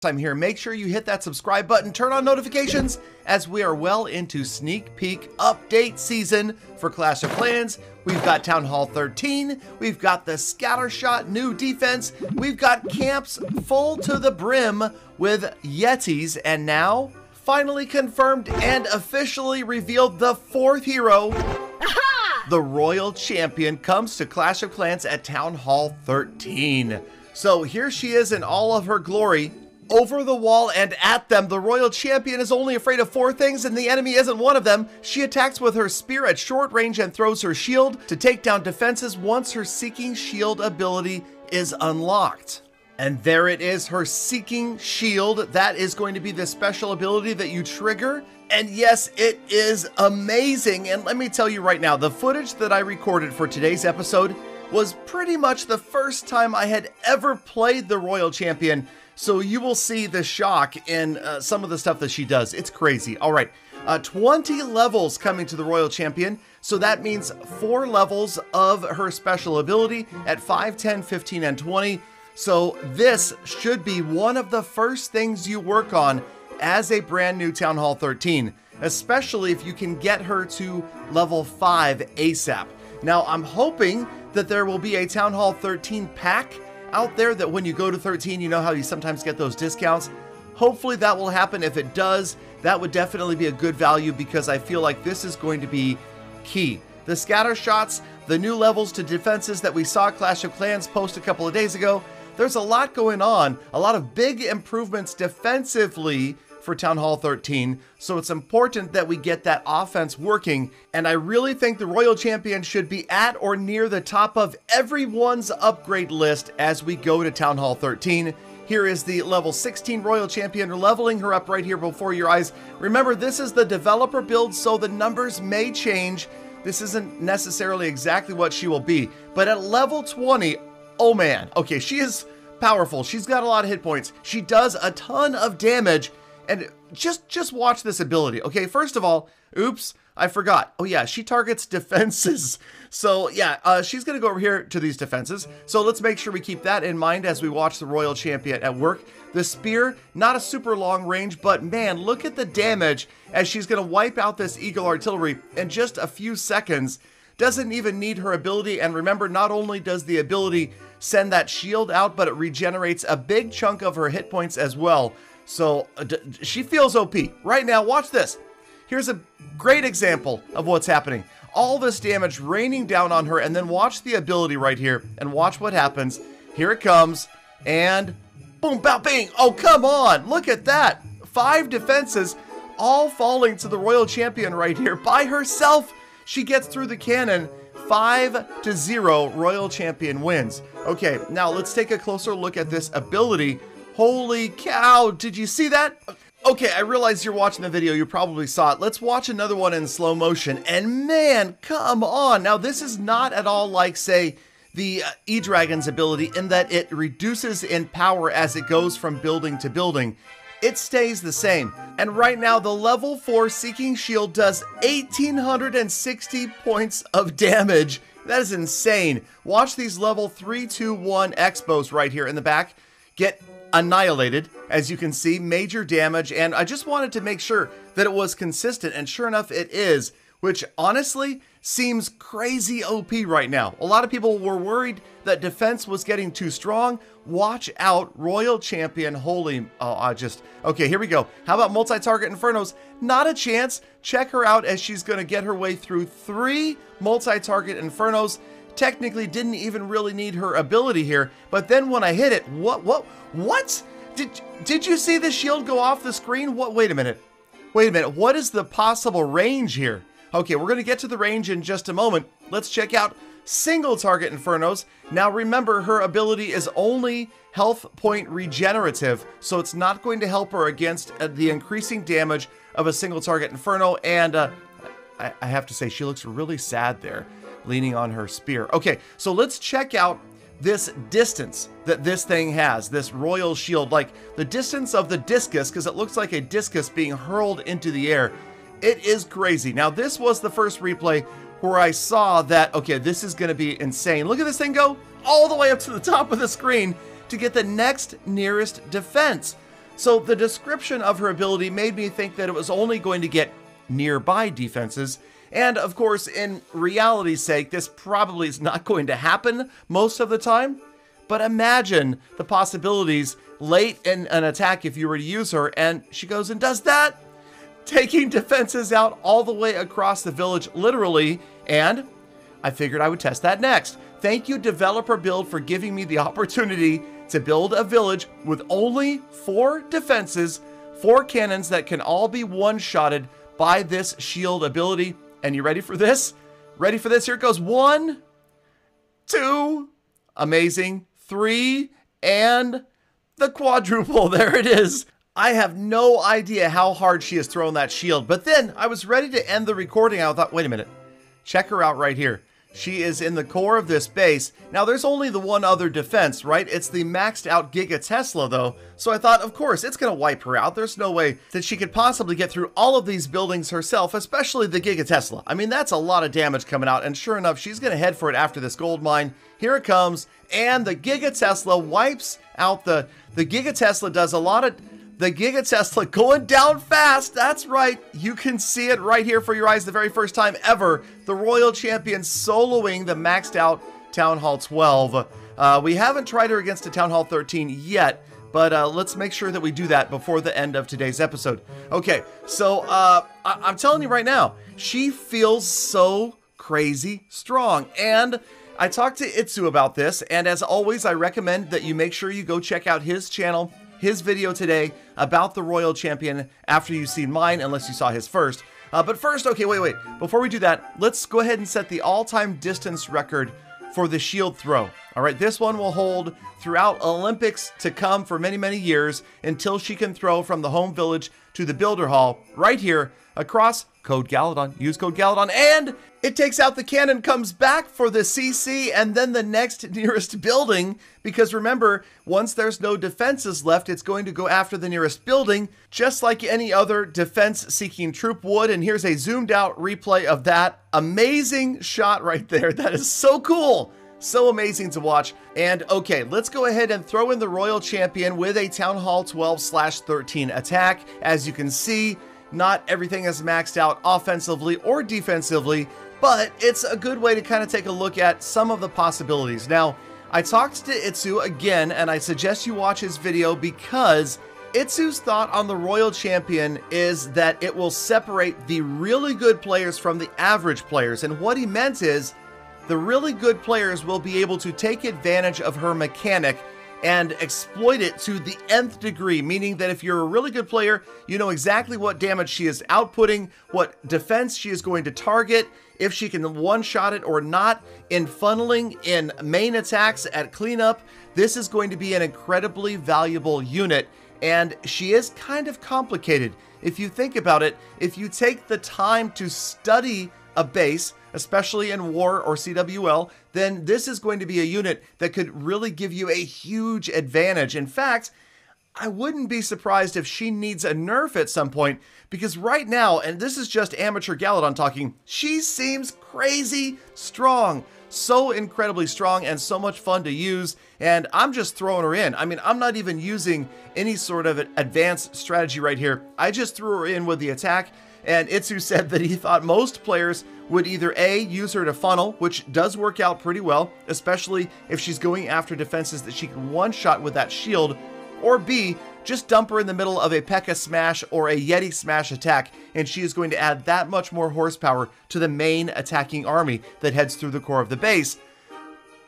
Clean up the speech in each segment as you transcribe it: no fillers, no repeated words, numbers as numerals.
time here, make sure you hit that subscribe button, turn on notifications, as we are well into sneak peek update season for Clash of Clans. We've got Town Hall 13, we've got the Scattershot new defense, we've got camps full to the brim with Yetis, and now, finally confirmed and officially revealed, the fourth hero, the Royal Champion, comes to Clash of Clans at Town Hall 13. So here she is in all of her glory. Over the wall and at them, the Royal Champion is only afraid of 4 things, and the enemy isn't one of them. She attacks with her spear at short range and throws her shield to take down defenses once her Seeking Shield ability is unlocked. And there it is, her Seeking Shield. That is going to be the special ability that you trigger. And yes, it is amazing. And let me tell you right now, the footage that I recorded for today's episode was pretty much the first time I had ever played the Royal Champion. So you will see the shock in some of the stuff that she does. It's crazy. All right, 20 levels coming to the Royal Champion. So that means 4 levels of her special ability at 5, 10, 15, and 20. So this should be one of the first things you work on as a brand new Town Hall 13, especially if you can get her to level 5 ASAP. Now, I'm hoping that there will be a Town Hall 13 pack out there that when you go to 13, you know how you sometimes get those discounts. Hopefully that will happen. If it does, that would definitely be a good value, because I feel like this is going to be key. The scatter shots, the new levels to defenses that we saw Clash of Clans post a couple of days ago, there's a lot going on, a lot of big improvements defensively for Town Hall 13, so it's important that we get that offense working, and I really think the Royal Champion should be at or near the top of everyone's upgrade list as we go to Town Hall 13. Here is the level 16 Royal Champion. We're leveling her up right here before your eyes. Remember, this is the developer build, so the numbers may change. This isn't necessarily exactly what she will be, but at level 20, oh man, okay, she is powerful. She's got a lot of hit points. She does a ton of damage. And just watch this ability. Okay, first of all, oops, I forgot. Oh yeah, she targets defenses. So yeah, she's gonna go over here to these defenses. So let's make sure we keep that in mind as we watch the Royal Champion at work. The spear, not a super long range, but man, look at the damage as she's gonna wipe out this Eagle Artillery in just a few seconds. Doesn't even need her ability, and remember, not only does the ability send that shield out, but it regenerates a big chunk of her hit points as well. So she feels OP. Right now, watch this. Here's a great example of what's happening. All this damage raining down on her, and then watch the ability right here, and watch what happens. Here it comes, and boom, bow, bing. Oh, come on, look at that. 5 defenses, all falling to the Royal Champion right here. By herself, she gets through the cannon. 5-0, Royal Champion wins. Okay, now let's take a closer look at this ability. Holy cow, did you see that? Okay, I realize you're watching the video, you probably saw it. Let's watch another one in slow motion, and man, come on. Now, this is not at all like, say, the E-Dragon's ability in that it reduces in power as it goes from building to building. It stays the same. And right now, the level 4 Seeking Shield does 1,860 points of damage. That is insane. Watch these level 3, 2, 1 Expos right here in the back get annihilated. As you can see, major damage, and I just wanted to make sure that it was consistent, and sure enough it is, which honestly seems crazy OP right now. A lot of people were worried that defense was getting too strong. Watch out, Royal Champion, holy, okay, here we go. How about multi-target Infernos? Not a chance. Check her out as she's gonna get her way through 3 multi-target Infernos. Technically didn't even really need her ability here, but then when I hit it, what? Did you see the shield go off the screen? Wait a minute, what is the possible range here? Okay, we're gonna get to the range in just a moment. Let's check out single target Infernos. Now remember, her ability is only health point regenerative, so it's not going to help her against the increasing damage of a single target Inferno, and I have to say, she looks really sad there, leaning on her spear. Okay, so let's check out this distance that this thing has, this Royal Shield, like the distance of the discus, because it looks like a discus being hurled into the air. It is crazy. Now, this was the first replay where I saw that, okay, this is going to be insane. Look at this thing go all the way up to the top of the screen to get the next nearest defense. So the description of her ability made me think that it was only going to get nearby defenses. And of course, in reality's sake, this probably is not going to happen most of the time. But imagine the possibilities late in an attack if you were to use her, and she goes and does that, taking defenses out all the way across the village, literally. And I figured I would test that next. Thank you, Developer Build, for giving me the opportunity to build a village with only 4 defenses, 4 cannons that can all be one-shotted by this shield ability. And you ready for this? Ready for this? Here it goes. 1, 2, amazing, 3, and the quadruple. There it is. I have no idea how hard she has thrown that shield, but then I was ready to end the recording. I thought, wait a minute, check her out right here. She is in the core of this base. Now, there's only the one other defense, right? It's the maxed out Giga Tesla, though. So I thought, of course, it's going to wipe her out. There's no way that she could possibly get through all of these buildings herself, especially the Giga Tesla. I mean, that's a lot of damage coming out. And sure enough, she's going to head for it after this gold mine. Here it comes. And the Giga Tesla wipes out the Giga Tesla does a lot of... The Giga Tesla going down fast. That's right. You can see it right here for your eyes the very first time ever. The Royal Champion soloing the maxed out Town Hall 12. We haven't tried her against a Town Hall 13 yet, but let's make sure that we do that before the end of today's episode. Okay, so I'm telling you right now, she feels so crazy strong. And I talked to Itsu about this, and as always, I recommend that you make sure you go check out his channel, his video today about the Royal Champion after you've seen mine, unless you saw his first. But first, okay, wait. Before we do that, let's go ahead and set the all-time distance record for the shield throw. All right, this one will hold throughout Olympics to come for many, many years until she can throw from the home village to the Builder Hall right here across code Galadon. Use code Galadon, and it takes out the cannon, comes back for the CC, and then the next nearest building, because remember, once there's no defenses left, it's going to go after the nearest building, just like any other defense-seeking troop would. And here's a zoomed-out replay of that. Amazing shot right there. That is so cool. So amazing to watch. And okay, let's go ahead and throw in the Royal Champion with a Town Hall 12/13 attack. As you can see, not everything is maxed out offensively or defensively, but it's a good way to kind of take a look at some of the possibilities. Now, I talked to Itsu again, and I suggest you watch his video because Itsu's thought on the Royal Champion is that it will separate the really good players from the average players. And what he meant is the really good players will be able to take advantage of her mechanic and exploit it to the nth degree, meaning that if you're a really good player, you know exactly what damage she is outputting, what defense she is going to target, if she can one-shot it or not, in funneling, in main attacks, at cleanup. This is going to be an incredibly valuable unit, and she is kind of complicated. If you think about it, if you take the time to study a base, especially in War or CWL, then this is going to be a unit that could really give you a huge advantage. In fact, I wouldn't be surprised if she needs a nerf at some point, because right now, and this is just amateur Galadon talking, she seems crazy strong. So incredibly strong and so much fun to use, and I'm just throwing her in. I mean, I'm not even using any sort of advanced strategy right here. I just threw her in with the attack, and Itsu said that he thought most players would either A, use her to funnel, which does work out pretty well, especially if she's going after defenses that she can one-shot with that shield, or B, just dump her in the middle of a P.E.K.K.A. smash or a Yeti smash attack, and she is going to add that much more horsepower to the main attacking army that heads through the core of the base.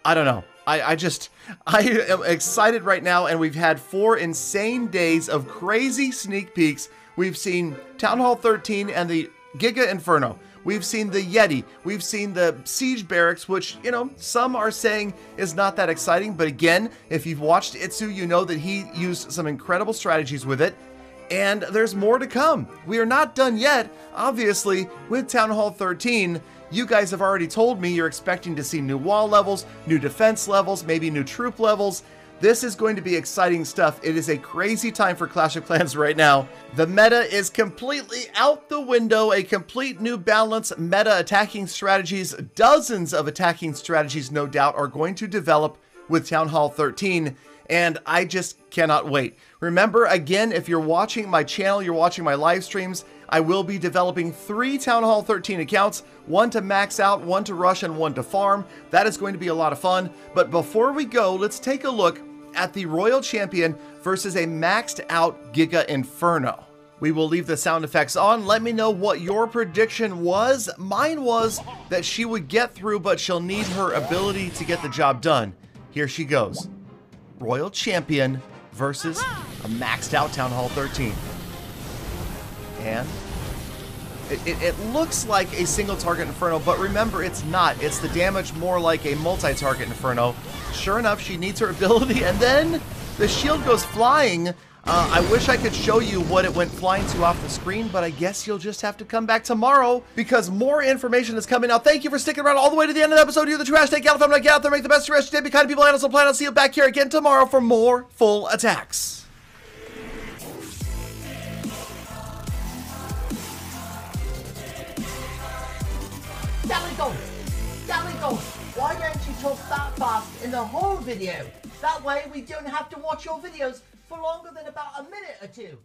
I don't know. I am excited right now, and we've had 4 insane days of crazy sneak peeks. We've seen Town Hall 13 and the Giga Inferno. We've seen the Yeti. We've seen the Siege Barracks, which, you know, some are saying is not that exciting. But again, if you've watched Itsu, you know that he used some incredible strategies with it. And there's more to come. We are not done yet, obviously, with Town Hall 13. You guys have already told me you're expecting to see new wall levels, new defense levels, maybe new troop levels. This is going to be exciting stuff. It is a crazy time for Clash of Clans right now. The meta is completely out the window. A complete new balance, meta attacking strategies, dozens of attacking strategies, no doubt, are going to develop with Town Hall 13. and I just cannot wait. Remember, again, if you're watching my channel, you're watching my live streams, I will be developing 3 Town Hall 13 accounts, 1 to max out, 1 to rush, and 1 to farm. That is going to be a lot of fun. But before we go, let's take a look at the Royal Champion versus a maxed out Giga Inferno. We will leave the sound effects on. Let me know what your prediction was. Mine was that she would get through, but she'll need her ability to get the job done. Here she goes. Royal Champion versus a maxed out Town Hall 13. And it looks like a single target Inferno, but remember, it's not. It's the damage more like a multi-target Inferno. Sure enough, she needs her ability, and then the shield goes flying. I wish I could show you what it went flying to off the screen, but I guess you'll just have to come back tomorrow because more information is coming out. Thank you for sticking around all the way to the end of the episode. You're the true hashtag Gallifrey. Get out there, make the best of your day. Be kind to people, and also plan. I'll see you back here again tomorrow for more full attacks. Gallagher, why don't you talk that fast in the whole video? That way we don't have to watch your videos for longer than about a minute or two.